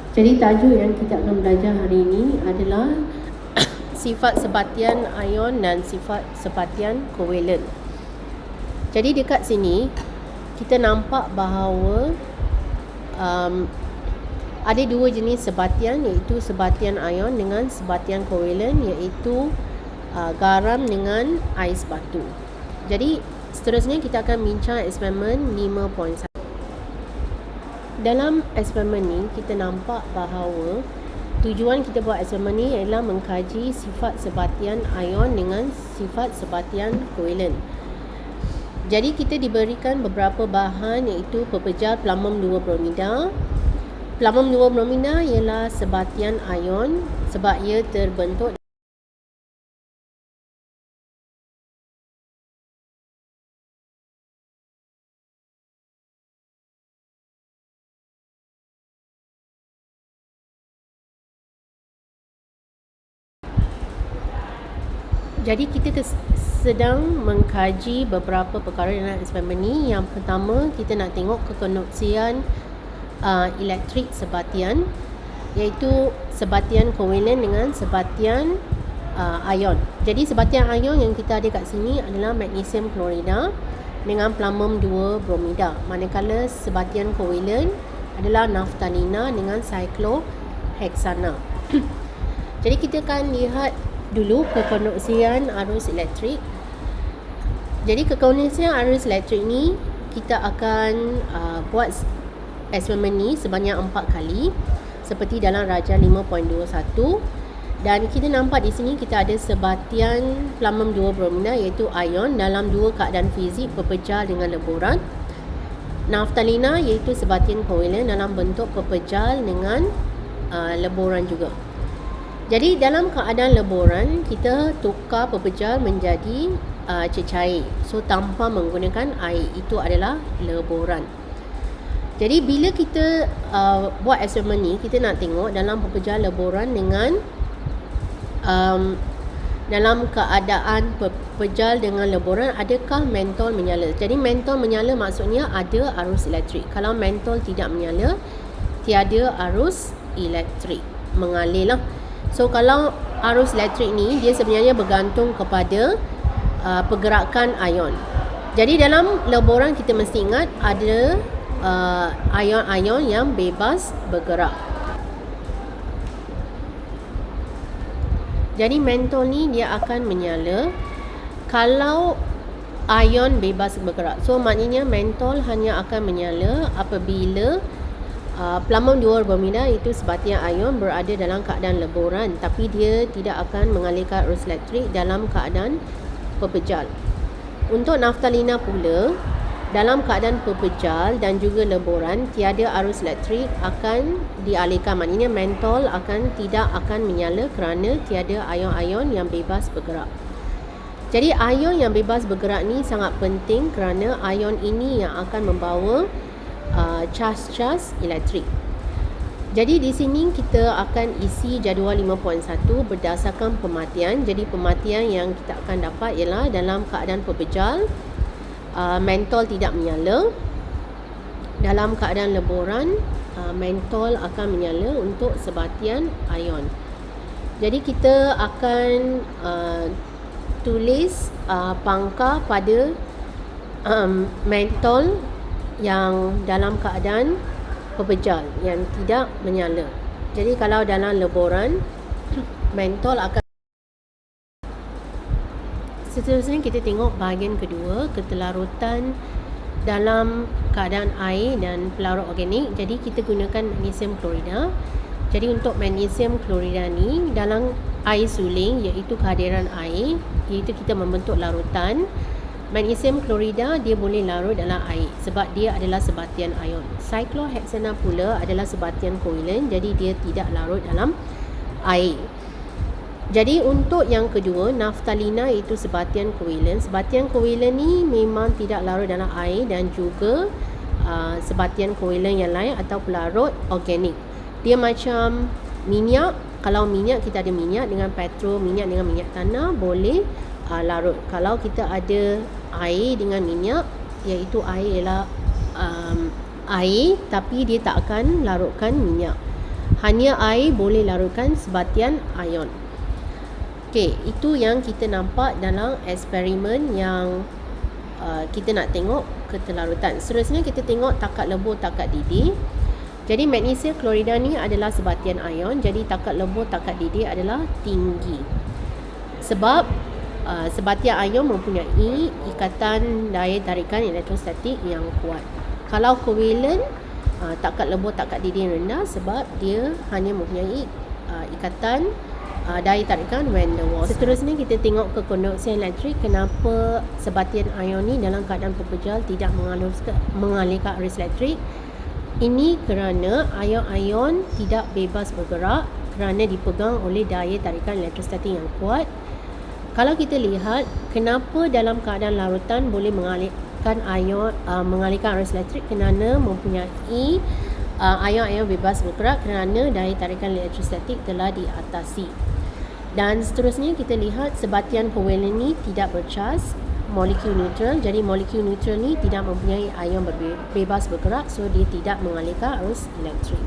Jadi tajuk yang kita akan belajar hari ini adalah sifat sebatian ion dan sifat sebatian kovalen. Jadi dekat sini kita nampak bahawa ada dua jenis sebatian, iaitu sebatian ion dengan sebatian kovalen, iaitu garam dengan ais batu. Jadi seterusnya kita akan bincang eksperimen 5.1. Dalam eksperimen ni kita nampak bahawa tujuan kita buat eksperimen ni ialah mengkaji sifat sebatian ion dengan sifat sebatian kovalen. Jadi kita diberikan beberapa bahan, iaitu pepejal platinum 2 bromida. Platinum 2 bromida ialah sebatian ion sebab ia terbentuk Jadi kita sedang mengkaji beberapa perkara dalam eksperimen ni. Yang pertama, kita nak tengok kekoneksian elektrik sebatian, iaitu sebatian kovalen dengan sebatian ion. Jadi sebatian ion yang kita ada kat sini adalah magnesium klorida dengan platinum 2 bromida. Manakala sebatian kovalen adalah naftalina dengan cyclohexana. Jadi kita akan lihat dulu kekoneksian arus elektrik. Jadi kekoneksian arus elektrik ni kita akan buat eksperimen ni sebanyak 4 kali seperti dalam rajah 5.21, dan kita nampak di sini kita ada sebatian platinum 2 bromida iaitu ion dalam dua keadaan fizik, pepejal dengan leboran. Naftalina iaitu sebatian kovalen dalam bentuk pepejal dengan leboran juga. Jadi dalam keadaan leboran, kita tukar pepejal menjadi cecair. So tanpa menggunakan air, itu adalah leboran. Jadi bila kita buat eksperimen ni, kita nak tengok dalam pepejal leboran dengan dalam keadaan pepejal dengan leboran, adakah mentol menyala. Jadi mentol menyala maksudnya ada arus elektrik. Kalau mentol tidak menyala, tiada arus elektrik mengalir lah. So kalau arus elektrik ni dia sebenarnya bergantung kepada pergerakan ion. Jadi dalam leboran kita mesti ingat ada ion-ion yang bebas bergerak. Jadi mentol ni dia akan menyala kalau ion bebas bergerak. So maknanya mentol hanya akan menyala apabila platinum 2 bromida itu sebatian ion berada dalam keadaan leboran, tapi dia tidak akan mengalirkan arus elektrik dalam keadaan pepejal. Untuk naftalina pula, dalam keadaan pepejal dan juga leboran, tiada arus elektrik akan dialirkan. Maknanya mentol tidak akan menyala kerana tiada ion-ion yang bebas bergerak. Jadi ion yang bebas bergerak ni sangat penting kerana ion ini yang akan membawa charge elektrik. Jadi di sini kita akan isi jadual 5.1 berdasarkan pematian. Jadi pematian yang kita akan dapat ialah dalam keadaan pepejal, mentol tidak menyala. Dalam keadaan leboran, mentol akan menyala untuk sebatian ion. Jadi kita akan tulis pangkah pada mentol yang dalam keadaan pepejal yang tidak menyala. Jadi kalau dalam leboran, mentol akan. Seterusnya kita tengok bahagian kedua, ketelarutan dalam keadaan air dan pelarut organik. Jadi kita gunakan magnesium klorida. Jadi untuk magnesium klorida ni dalam air suling, iaitu kehadiran air, iaitu kita membentuk larutan. Magnesium klorida dia boleh larut dalam air sebab dia adalah sebatian ion. Cyclohexana pula adalah sebatian kovalen, jadi dia tidak larut dalam air. Jadi untuk yang kedua, naftalina itu sebatian kovalen. Sebatian kovalen ni memang tidak larut dalam air, dan juga sebatian kovalen yang lain atau pelarut organik. Dia macam minyak. Kalau minyak, kita ada minyak dengan petrol, minyak dengan minyak tanah, boleh larut. Kalau kita ada air dengan minyak, iaitu air ialah air, tapi dia tak akan larutkan minyak. hanya air boleh larutkan sebatian ion. Okey, itu yang kita nampak dalam eksperimen yang kita nak tengok keterlarutan. Seterusnya kita tengok takat lebur, takat didih. Jadi magnesia klorida ni adalah sebatian ion, jadi takat lebur, takat didih adalah tinggi. Sebab sebatian ion mempunyai ikatan daya tarikan elektrostatik yang kuat. Kalau kovalent, takat lebur, takat didih rendah sebab dia hanya mempunyai ikatan daya tarikan van der Waals. Seterusnya kita tengok kekonduksian elektrik. Kenapa sebatian ion ni dalam keadaan pepejal tidak mengalirkan arus elektrik? Ini kerana ion-ion tidak bebas bergerak kerana dipegang oleh daya tarikan elektrostatik yang kuat. Kalau kita lihat kenapa dalam keadaan larutan boleh mengalirkan arus elektrik, kerana mempunyai ion-ion bebas bergerak kerana daya tarikan elektrostatik telah diatasi. Dan seterusnya kita lihat sebatian kovalent ni tidak bercas, molekul neutral. Jadi molekul neutral ni tidak mempunyai ion bebas bergerak, so dia tidak mengalirkan arus elektrik.